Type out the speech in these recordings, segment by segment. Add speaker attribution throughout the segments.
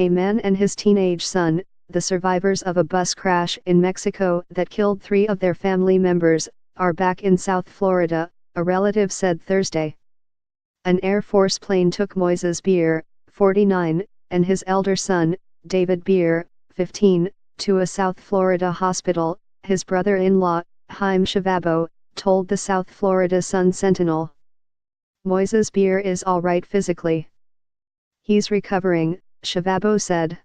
Speaker 1: A man and his teenage son, the survivors of a bus crash in Mexico that killed 3 of their family members, are back in South Florida, a relative said Thursday. An Air Force plane took Moises Beer, 49, and his elder son, David Beer, 15, to a South Florida hospital, his brother-in-law, Haim Shavabo, told the South Florida Sun-Sentinel. Moises Beer is all right physically. He's recovering, Shavabo said.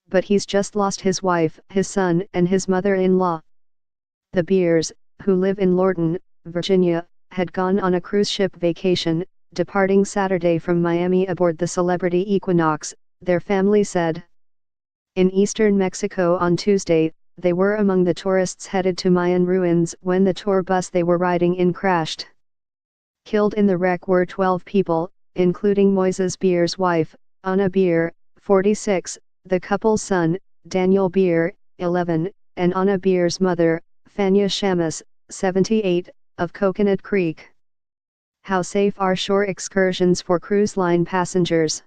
Speaker 1: But he's just lost his wife, his son, and his mother-in-law. The Beers, who live in Lorton, Virginia, had gone on a cruise ship vacation, departing Saturday from Miami aboard the Celebrity Equinox, their family said. In eastern Mexico on Tuesday, they were among the tourists headed to Mayan ruins when the tour bus they were riding in crashed. Killed in the wreck were 12 people, including Moises Beer's wife, Ana Beer, 46, the couple's son, Daniel Beer, 11, and Ana Beer's mother, Fania Shamas, 78, of Coconut Creek. How safe are shore excursions for cruise line passengers?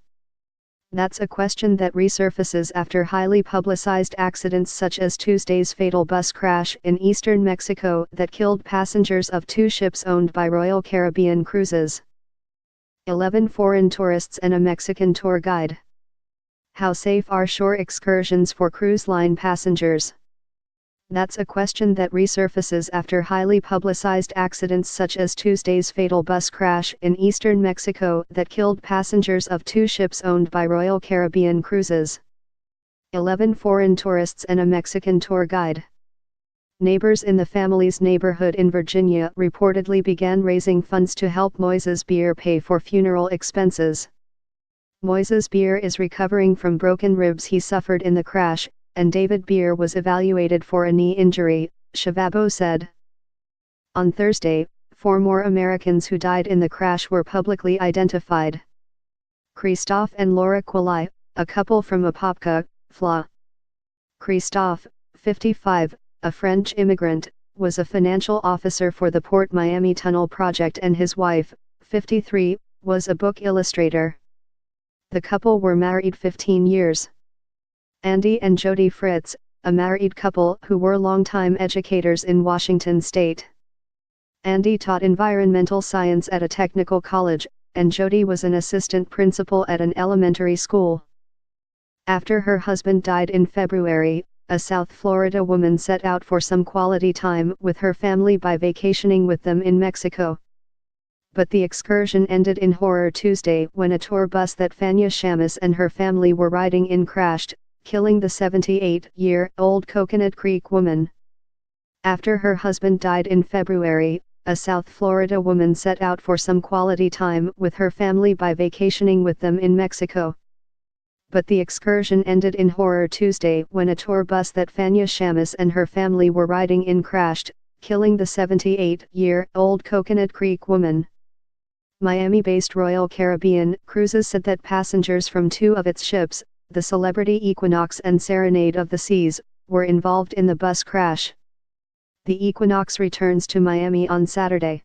Speaker 1: That's a question that resurfaces after highly publicized accidents such as Tuesday's fatal bus crash in eastern Mexico that killed passengers of 2 ships owned by Royal Caribbean Cruises. 11 foreign tourists and a Mexican tour guide. How safe are shore excursions for cruise line passengers? That's a question that resurfaces after highly publicized accidents such as Tuesday's fatal bus crash in eastern Mexico that killed passengers of 2 ships owned by Royal Caribbean Cruises. 11 foreign tourists and a Mexican tour guide. Neighbors in the family's neighborhood in Virginia reportedly began raising funds to help Moises Beer pay for funeral expenses. Moises Beer is recovering from broken ribs he suffered in the crash, and David Beer was evaluated for a knee injury, Shavabo said. On Thursday, 4 more Americans who died in the crash were publicly identified. Christophe and Laura Quilly, a couple from Apopka, Fla. Christophe, 55, a French immigrant, was a financial officer for the Port Miami Tunnel Project, and his wife, 53, was a book illustrator. The couple were married 15 years. Andy and Jody Fritz, a married couple who were longtime educators in Washington state. Andy taught environmental science at a technical college, and Jody was an assistant principal at an elementary school. After her husband died in February, a South Florida woman set out for some quality time with her family by vacationing with them in Mexico. But the excursion ended in horror Tuesday when a tour bus that Fania Shamas and her family were riding in crashed, killing the 78-year-old Coconut Creek woman. After her husband died in February, a South Florida woman set out for some quality time with her family by vacationing with them in Mexico. But the excursion ended in horror Tuesday when a tour bus that Fania Shamas and her family were riding in crashed, killing the 78-year-old Coconut Creek woman. Miami-based Royal Caribbean Cruises said that passengers from 2 of its ships, the Celebrity Equinox and Serenade of the Seas, were involved in the bus crash. The Equinox returns to Miami on Saturday.